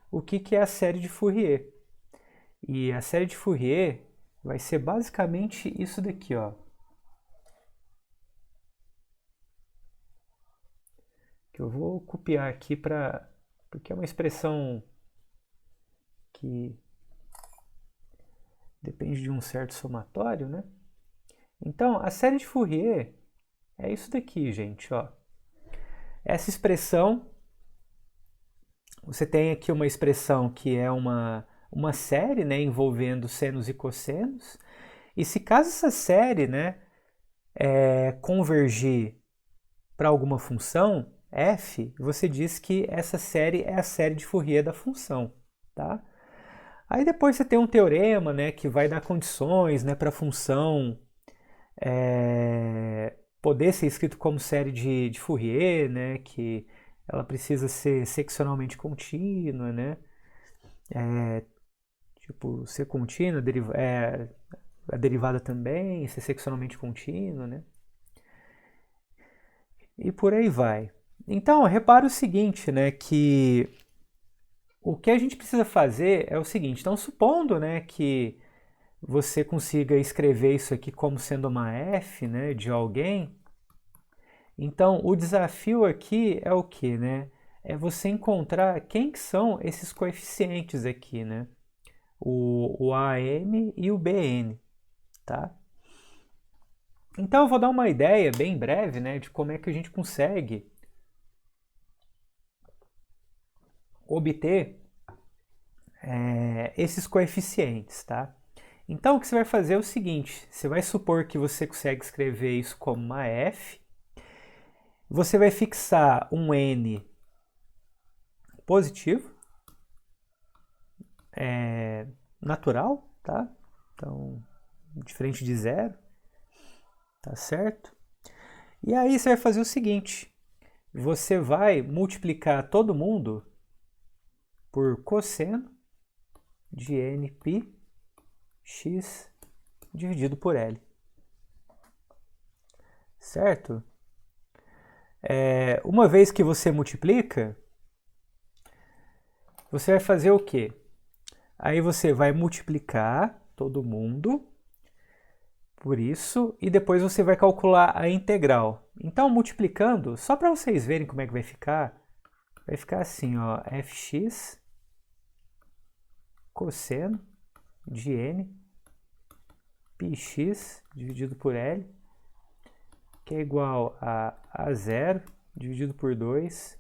o que é a série de Fourier. E a série de Fourier vai ser basicamente isso daqui, ó. Que eu vou copiar aqui porque é uma expressão que depende de um certo somatório, né? Então, a série de Fourier é isso daqui, gente, ó. Essa expressão, você tem aqui uma expressão que é uma série, né, envolvendo senos e cossenos. E se caso essa série, né, convergir para alguma função f, você diz que essa série é a série de Fourier da função, tá? Aí depois você tem um teorema, né, que vai dar condições, né, para a função poder ser escrito como série de Fourier, né, que ela precisa ser seccionalmente contínua, né, tipo ser contínua, a derivada também, ser seccionalmente contínua, né, e por aí vai. Então, repara o seguinte, né, que o que a gente precisa fazer é o seguinte, então supondo, né, que você consiga escrever isso aqui como sendo uma f, né, de alguém, então o desafio aqui é o que, né? É você encontrar quem que são esses coeficientes aqui, né? O AM e o BN, tá? Então eu vou dar uma ideia bem breve, né, de como é que a gente consegue obter esses coeficientes, tá? Então o que você vai fazer é o seguinte, você vai supor que você consegue escrever isso como uma f, você vai fixar um n positivo, natural, tá? Então, diferente de zero, tá certo? E aí você vai fazer o seguinte, você vai multiplicar todo mundo por cosseno de nπ x dividido por L. Certo? Uma vez que você multiplica, você vai fazer o quê? Aí você vai multiplicar todo mundo por isso e depois você vai calcular a integral. Então, multiplicando, só para vocês verem como é que vai ficar, vai ficar assim, ó, fx cosseno de n πx dividido por L, que é igual a 0 dividido por 2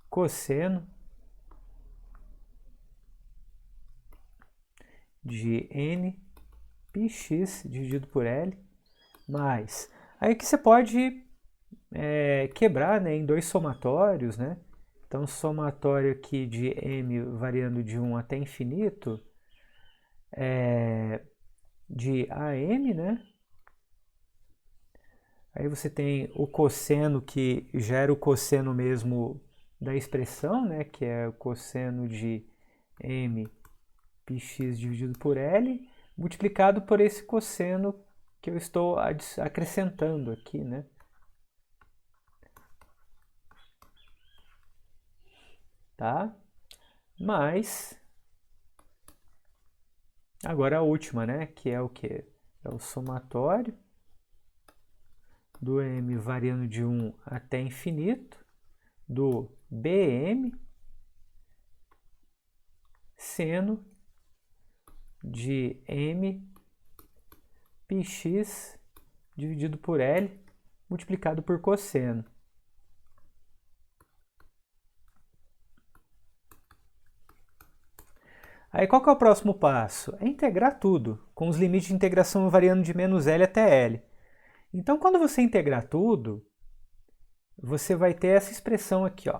cosseno de n πx dividido por L, mais... Aí que você pode quebrar, né, em dois somatórios, né? Então, somatório aqui de m variando de 1 até infinito, de AM, né? Aí você tem o cosseno, que já era o cosseno mesmo da expressão, né? Que é o cosseno de m πx dividido por L, multiplicado por esse cosseno que eu estou acrescentando aqui, né? Tá? Mas, agora a última, né? Que é o quê? É o somatório do m variando de 1 até infinito, do bm seno de m πx dividido por L, multiplicado por cosseno. Aí qual que é o próximo passo? É integrar tudo, com os limites de integração variando de menos L até L. Então, quando você integrar tudo, você vai ter essa expressão aqui, ó.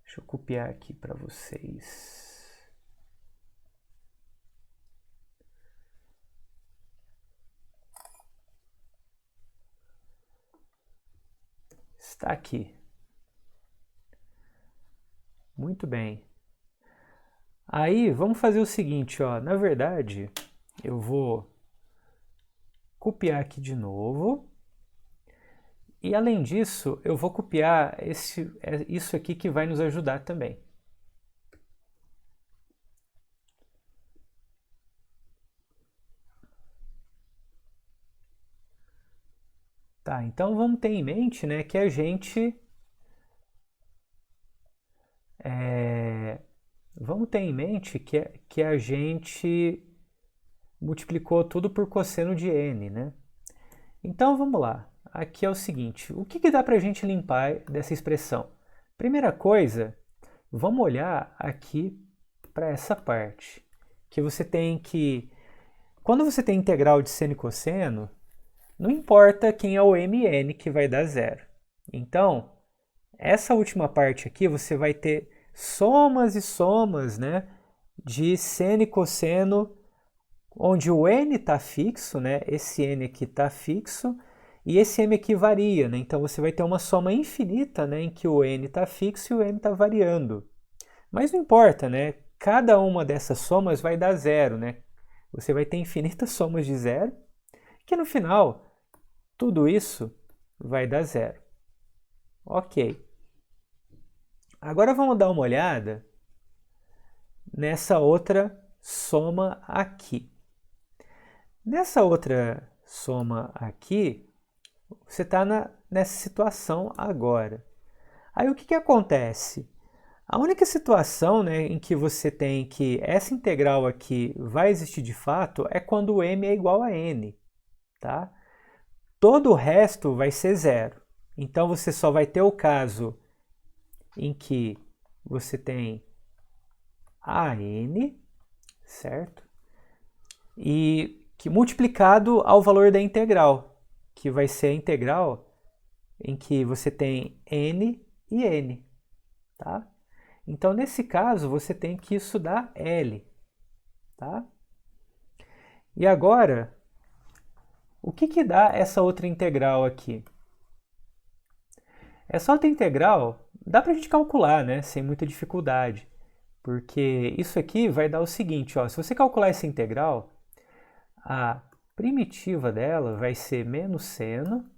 Deixa eu copiar aqui para vocês. Está aqui. Muito bem. Aí, vamos fazer o seguinte, ó. Na verdade, eu vou copiar aqui de novo. E além disso, eu vou copiar isso aqui que vai nos ajudar também. Tá, então vamos ter em mente, né, que a gente a gente multiplicou tudo por cosseno de n, né? Então vamos lá. Aqui é o seguinte, o que dá para a gente limpar dessa expressão? Primeira coisa, vamos olhar aqui para essa parte, que você tem que... Quando você tem integral de seno e cosseno, não importa quem é o mn que vai dar zero. Então, essa última parte aqui você vai ter somas e somas, né, de seno e cosseno, onde o n está fixo, né, esse n aqui está fixo, e esse m aqui varia, né, então você vai ter uma soma infinita, né, em que o n está fixo e o m está variando. Mas não importa, né, cada uma dessas somas vai dar zero, né, você vai ter infinitas somas de zero, que no final, tudo isso vai dar zero. Ok. Agora vamos dar uma olhada nessa outra soma aqui. Nessa outra soma aqui, você está nessa situação agora. Aí o que acontece? A única situação, né, em que você tem que essa integral aqui vai existir de fato é quando o m é igual a n. Tá? Todo o resto vai ser zero. Então você só vai ter o caso em que você tem a n, certo? E que multiplicado ao valor da integral, que vai ser a integral em que você tem n e n, tá? Então, nesse caso, você tem que isso dá L, tá? E agora, o que dá essa outra integral aqui? Essa outra integral dá para a gente calcular, né, sem muita dificuldade, porque isso aqui vai dar o seguinte, ó, se você calcular essa integral, a primitiva dela vai ser menos seno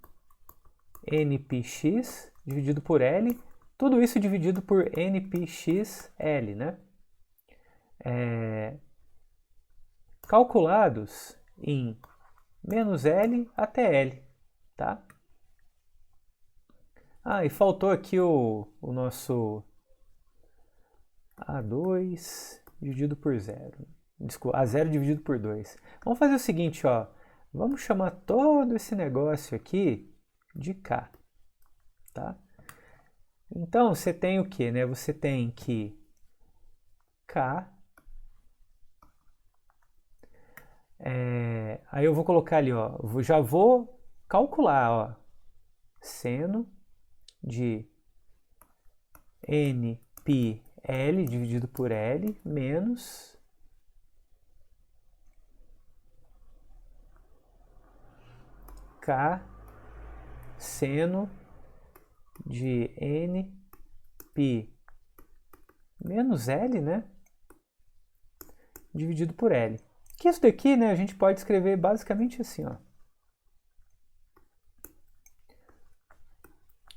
nπx dividido por L, tudo isso dividido por nπxL, né? Calculados em menos L até L, tá? Ah, e faltou aqui o nosso A2 dividido por 0. Desculpa, A0 dividido por 2. Vamos fazer o seguinte, ó. Vamos chamar todo esse negócio aqui de K, tá? Então, você tem o que, né? Você tem que K... aí eu vou colocar ali, ó. Já vou calcular, ó. Seno de NPL dividido por L menos K seno de NP menos L, né? Dividido por L. Que isso daqui, né, a gente pode escrever basicamente assim, ó.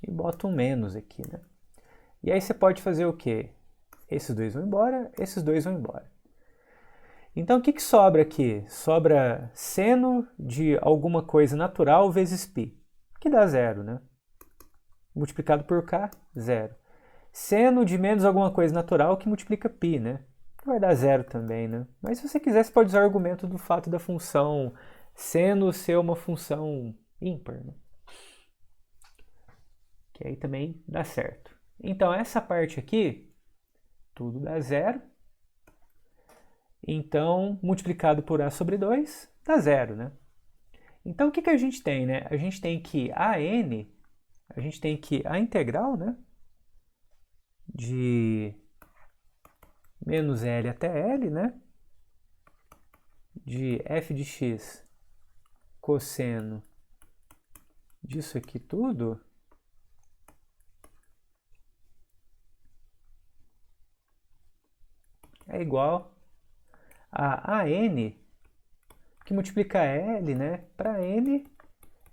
E bota um menos aqui, né? E aí você pode fazer o quê? Esses dois vão embora, esses dois vão embora. Então, o que sobra aqui? Sobra seno de alguma coisa natural vezes π, que dá zero, né? Multiplicado por k, zero. Seno de menos alguma coisa natural que multiplica π, né? Que vai dar zero também, né? Mas se você quiser, você pode usar o argumento do fato da função seno ser uma função ímpar, né? Que aí também dá certo. Então, essa parte aqui, tudo dá zero. Então, multiplicado por A sobre 2, dá zero, né? Então, o que a gente tem, né? A gente tem que a integral, né? De menos L até L, né? De f de x cosseno disso aqui tudo é igual a AN, que multiplica L, né, para N,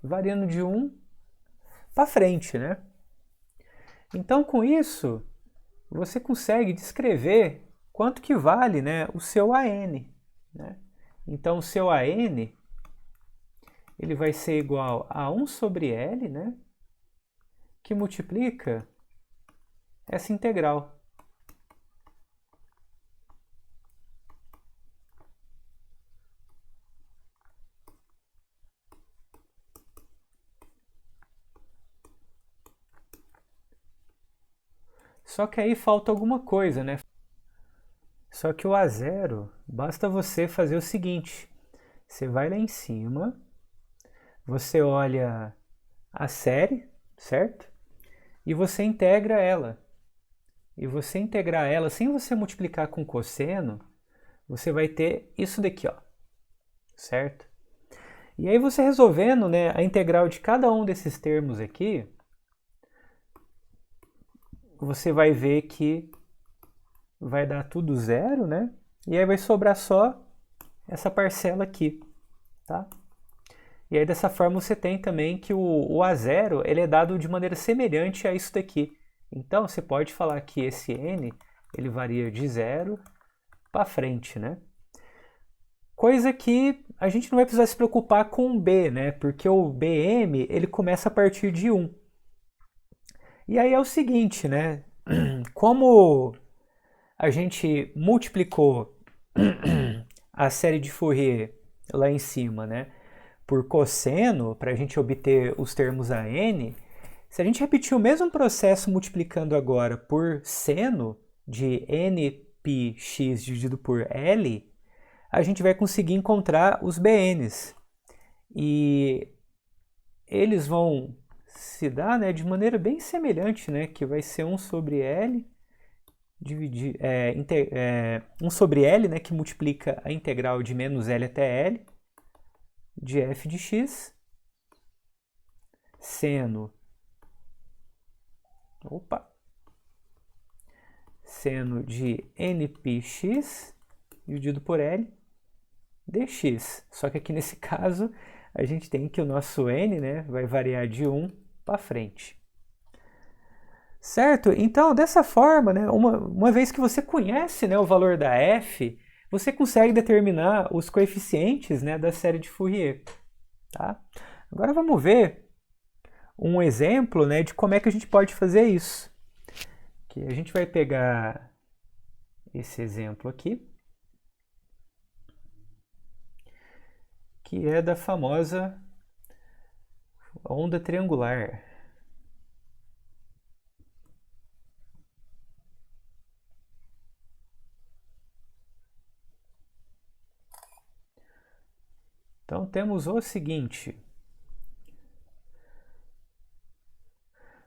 variando de 1 para frente, né? Então, com isso, você consegue descrever quanto que vale, né, o seu AN, né? Então, o seu AN, ele vai ser igual a 1 sobre L, né, que multiplica essa integral. Só que aí falta alguma coisa, né? Só que o A0, basta você fazer o seguinte. Você vai lá em cima, você olha a série, certo? E você integra ela. E você integrar ela, sem você multiplicar com cosseno, você vai ter isso daqui, ó. Certo? E aí você resolvendo, né, a integral de cada um desses termos aqui, você vai ver que vai dar tudo zero, né? E aí vai sobrar só essa parcela aqui, tá? E aí dessa forma você tem também que o A0 ele é dado de maneira semelhante a isso daqui. Então você pode falar que esse N ele varia de 0 para frente, né? Coisa que a gente não vai precisar se preocupar com o B, né? Porque o BM ele começa a partir de 1. E aí é o seguinte, né? Como a gente multiplicou a série de Fourier lá em cima, né, por cosseno, para a gente obter os termos AN, se a gente repetir o mesmo processo multiplicando agora por seno de nπx dividido por L, a gente vai conseguir encontrar os BNs. E eles vão se dar, né, de maneira bem semelhante, né, que vai ser 1 sobre L, 1 sobre L, né, que multiplica a integral de menos L até L, de f de x, seno, seno de nπx dividido por L, dx. Só que aqui nesse caso, a gente tem que o nosso n, né, vai variar de 1 para frente. Certo? Então, dessa forma, né, uma vez que você conhece, né, o valor da f, você consegue determinar os coeficientes, né, da série de Fourier. tá? Agora vamos ver um exemplo, né, de como é que a gente pode fazer isso. Que a gente vai pegar esse exemplo aqui, que é da famosa onda triangular. Então temos o seguinte: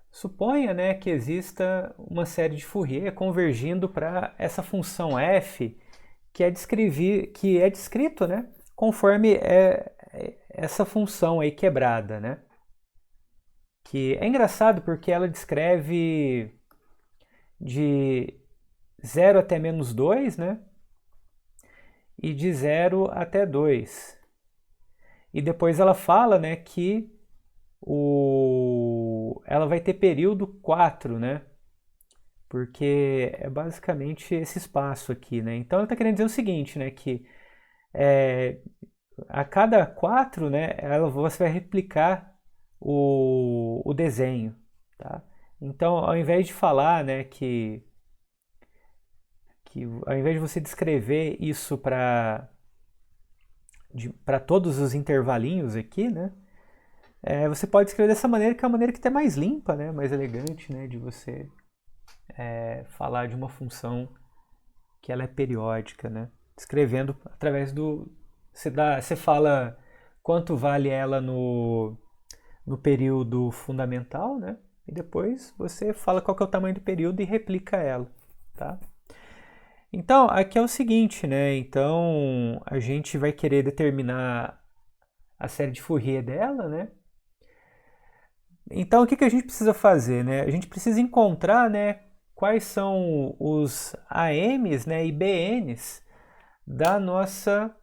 suponha, né, que exista uma série de Fourier convergindo para essa função f que é descrito, né, conforme essa função aí quebrada, né? Que é engraçado porque ela descreve de 0 até -2, né? E de 0 até 2. E depois ela fala, né, que ela vai ter período 4, né? Porque é basicamente esse espaço aqui, né? Então ela está querendo dizer o seguinte, né? Que a cada 4, né, você vai replicar o desenho, tá? Então, ao invés de falar, né, que ao invés de você descrever isso para todos os intervalinhos aqui, né, você pode escrever dessa maneira, que é a maneira que é mais limpa, né, mais elegante, né, de você falar de uma função que ela é periódica, né, escrevendo através do você fala quanto vale ela no período fundamental, né, e depois você fala qual que é o tamanho do período e replica ela, tá? Então, aqui é o seguinte, né? Então, a gente vai querer determinar a série de Fourier dela, né? Então, o que que a gente precisa fazer, né? A gente precisa encontrar, né, quais são os AMs, né, e BNs da nossa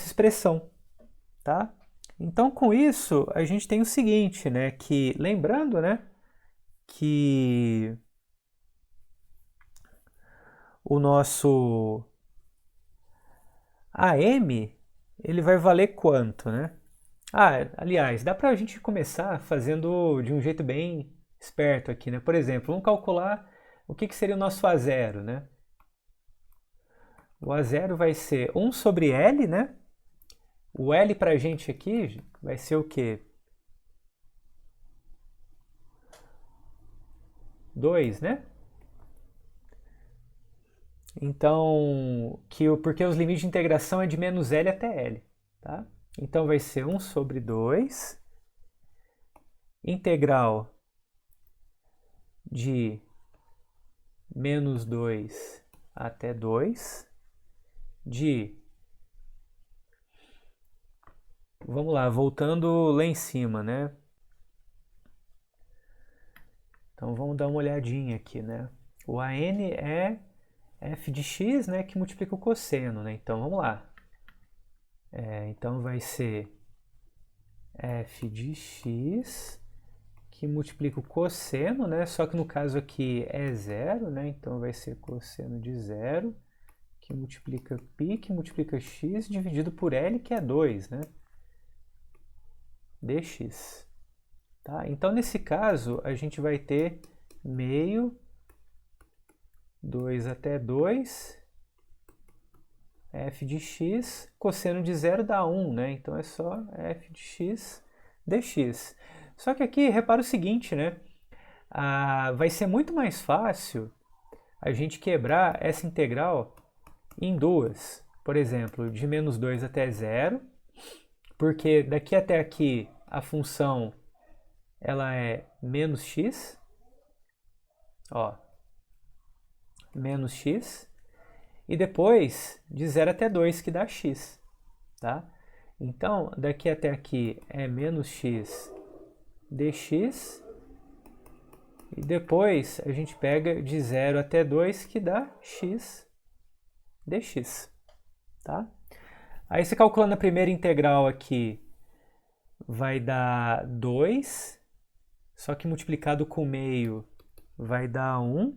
expressão, tá? Então, com isso, a gente tem o seguinte, né, que lembrando, né, que o nosso AM, ele vai valer quanto, né? Ah, aliás, dá pra gente começar fazendo de um jeito bem esperto aqui, né? Por exemplo, vamos calcular o que seria o nosso A0, né? O A0 vai ser 1 sobre L, né? O L pra gente aqui vai ser o quê? 2, né? Então, porque os limites de integração é de menos L até L, tá? Então vai ser 1 sobre 2, integral de menos 2 até 2, de... Vamos lá, voltando lá em cima, né? Então vamos dar uma olhadinha aqui, né? O AN é f de x, né, que multiplica o cosseno, né? Então vamos lá. Então vai ser f de x que multiplica o cosseno, né? Só que no caso aqui é zero, né? Então vai ser cosseno de zero que multiplica π, que multiplica x, dividido por L, que é 2, né? dx. Tá? Então, nesse caso, a gente vai ter meio 2 até 2, f de x, cosseno de zero dá 1, né? Então é só f de x dx. Só que aqui, repara o seguinte, né? Vai ser muito mais fácil a gente quebrar essa integral em duas. Por exemplo, de menos 2 até zero, porque daqui até aqui a função ela é menos x, ó, menos x, e depois de 0 até 2, que dá x, tá? Então, daqui até aqui é menos x dx, e depois a gente pega de 0 até 2, que dá x dx, tá? Aí você calculando a primeira integral aqui, vai dar 2, só que multiplicado com meio vai dar 1.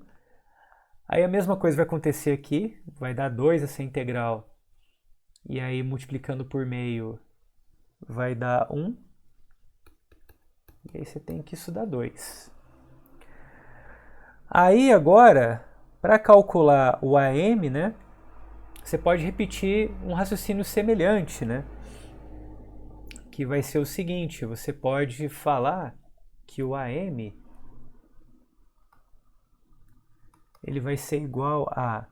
Aí a mesma coisa vai acontecer aqui, vai dar 2 essa integral, e aí multiplicando por meio vai dar 1. E aí você tem que isso dá 2. Aí agora, para calcular o AM, né, você pode repetir um raciocínio semelhante, né? Que vai ser o seguinte, você pode falar que o AM ele vai ser igual a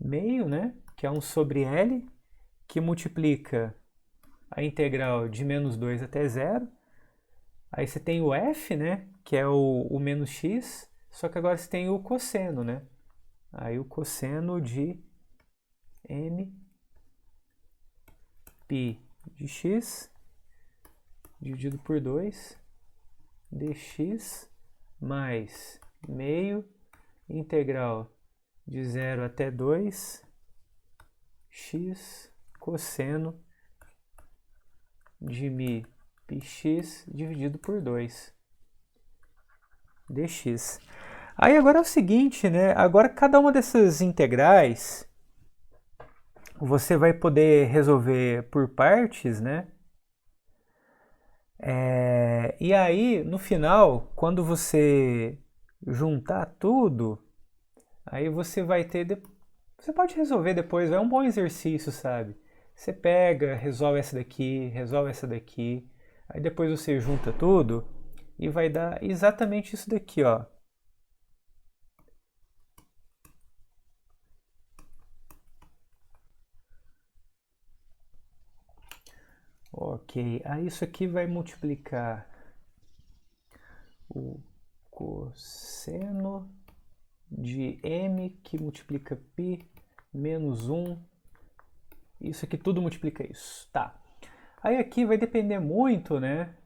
meio, né, que é 1 sobre L, que multiplica a integral de menos 2 até zero. Aí você tem o F, né, que é o menos x, só que agora você tem o cosseno, né? Aí o cosseno de m π de x dividido por 2 dx mais meio integral de 0 até 2 x cosseno de mi πx dividido por 2 dx. Aí agora é o seguinte, né? Agora cada uma dessas integrais você vai poder resolver por partes, né? E aí, no final, quando você juntar tudo, aí você vai ter. Você pode resolver depois, é um bom exercício, sabe? Você pega, resolve essa daqui, aí depois você junta tudo e vai dar exatamente isso daqui, ó. Ok, aí isso aqui vai multiplicar o cosseno de m que multiplica π menos 1. Isso aqui tudo multiplica isso. Tá. Aí aqui vai depender muito, né?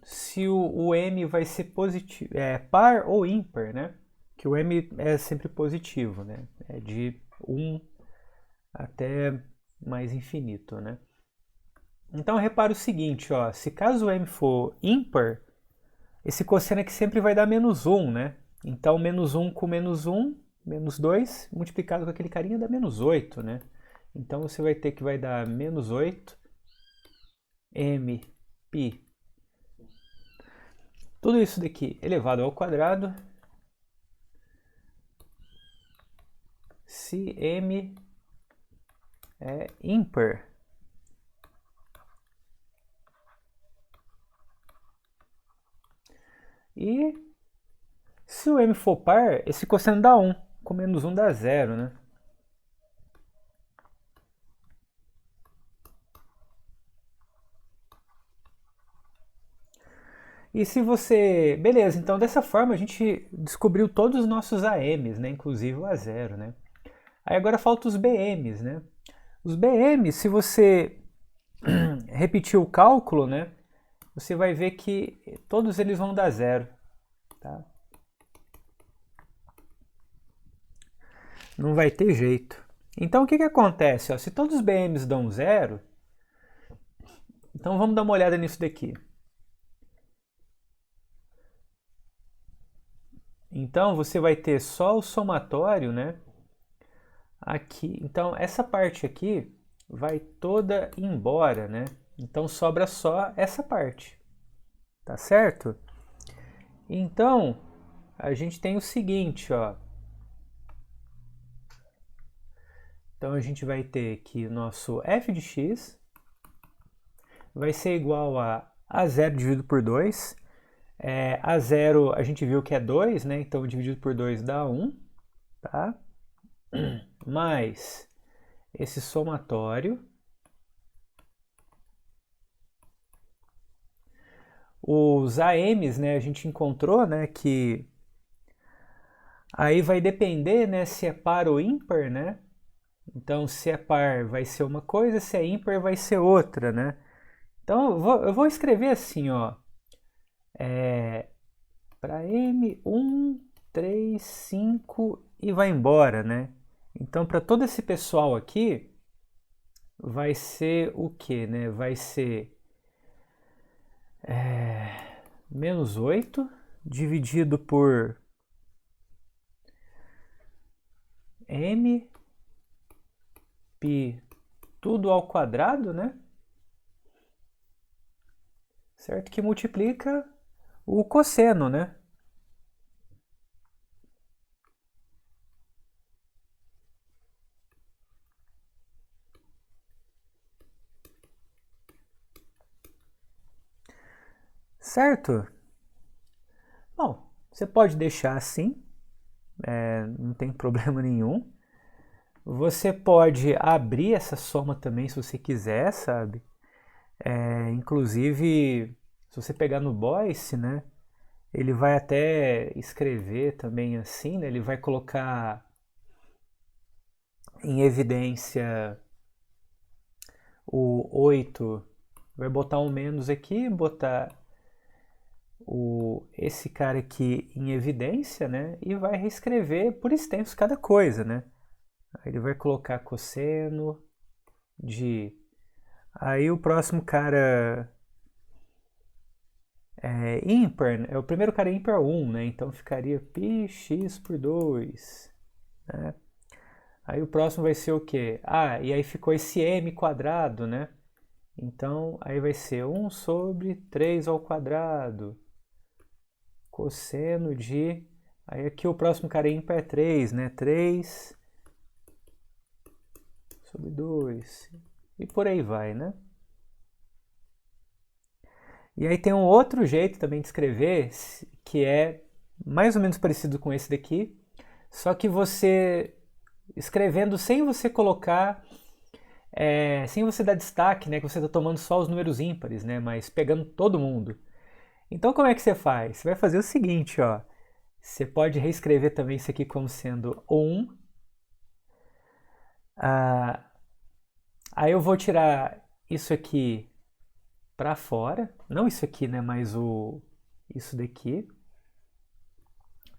Se o m vai ser positivo, par ou ímpar, né? Que o m é sempre positivo, né? É de 1 até mais infinito, né? Então repara o seguinte, ó, se caso o m for ímpar, esse cosseno aqui sempre vai dar menos 1, né? Então menos 1 com menos 1, menos 2, multiplicado com aquele carinha dá menos 8, né? Então você vai ter que vai dar menos 8 m π. Tudo isso daqui elevado ao quadrado, se m é ímpar. E se o m for par, esse cosseno dá 1, com menos 1 dá 0, né? E se você... Beleza, então dessa forma a gente descobriu todos os nossos AMs, né? Inclusive o A0, né? Aí agora falta os BMs, né? Os BMs, se você repetir o cálculo, né? Você vai ver que todos eles vão dar 0, tá? Não vai ter jeito. Então o que acontece? Ó, se todos os BMs dão 0, então vamos dar uma olhada nisso daqui. Então você vai ter só o somatório, né? Aqui, então essa parte aqui vai toda embora, né? Então sobra só essa parte, tá certo? Então a gente tem o seguinte, ó. Então a gente vai ter que o nosso f de x vai ser igual a 0 dividido por 2. A 0 a gente viu que é 2, né? Então dividido por 2 dá 1, tá? Mais esse somatório. Os AMs, né, a gente encontrou, né, que aí vai depender, né, se é par ou ímpar, né? Então, se é par vai ser uma coisa, se é ímpar vai ser outra, né? Então, eu vou escrever assim, ó. Para M, 1, 3, 5 e vai embora, né? Então, para todo esse pessoal aqui, vai ser o que, né? Vai ser menos 8 dividido por m π tudo ao quadrado, né? certo? Que multiplica o cosseno, né? Certo? Bom, você pode deixar assim, não tem problema nenhum. Você pode abrir essa soma também se você quiser, sabe? Inclusive, se você pegar no Boyce, né? Ele vai até escrever também assim, né? Ele vai colocar em evidência o 8, vai botar um menos aqui, botar esse cara aqui em evidência, né? E vai reescrever por extenso cada coisa, né? Aí ele vai colocar cosseno de... Aí o próximo cara é ímpar, né? O primeiro cara é ímpar 1, né? Então ficaria πx por 2, né? Aí o próximo vai ser o quê? Ah, e aí ficou esse m quadrado, né? Então aí vai ser 1 sobre 3 ao quadrado, cosseno de... Aí aqui o próximo cara é ímpar é 3, né? 3 sobre 2. E por aí vai, né? E aí tem um outro jeito também de escrever, que é mais ou menos parecido com esse daqui, só que você escrevendo sem você colocar, sem você dar destaque, né, que você está tomando só os números ímpares, né, mas pegando todo mundo. Então como é que você faz? Você vai fazer o seguinte, ó. Você pode reescrever também isso aqui como sendo 1. Aí eu vou tirar isso aqui para fora, não isso aqui, né, mas isso daqui,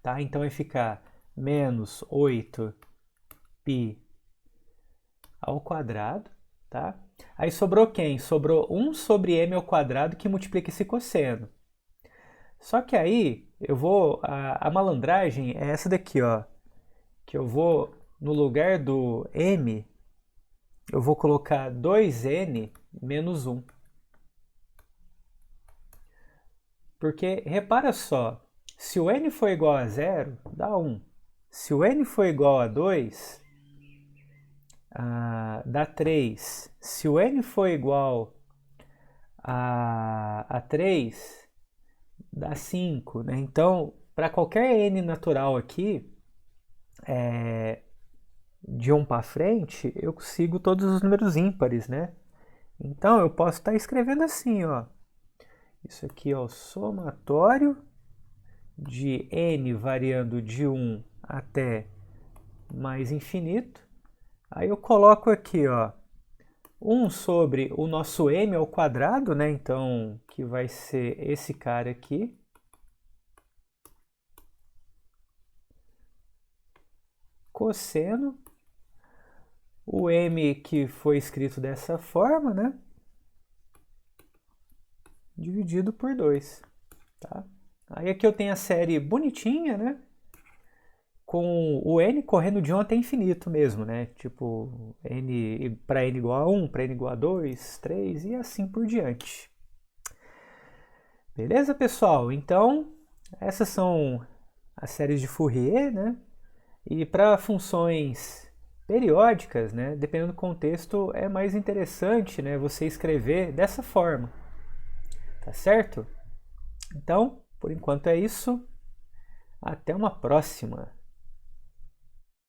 tá? Então vai ficar menos 8π ao quadrado, tá? Aí sobrou quem? Sobrou 1 sobre m ao quadrado que multiplica esse cosseno. Só que aí eu vou, a malandragem é essa daqui, ó, que eu vou no lugar do m, eu vou colocar 2n menos 1. Porque repara só, se o n for igual a 0, dá 1. Se o n for igual a 2, dá 3. Se o n for igual a 3, dá 5. Né? Então, para qualquer n natural aqui, de 1 para frente, eu consigo todos os números ímpares, né? Então, eu posso estar escrevendo assim, ó. Isso aqui é o somatório de n variando de 1 até mais infinito. Aí eu coloco aqui, ó, 1 sobre o nosso m ao quadrado, né? Então, que vai ser esse cara aqui. Cosseno. O m que foi escrito dessa forma, né? Dividido por 2, tá? Aí aqui eu tenho a série bonitinha, né? Com o n correndo de 1 até infinito mesmo, né? Tipo, n para n igual a 1, para n igual a 2, 3 e assim por diante. Beleza, pessoal? Então, essas são as séries de Fourier, né? E para funções periódicas, né? Dependendo do contexto, é mais interessante, né? Você escrever dessa forma, tá certo? Então, por enquanto é isso. Até uma próxima!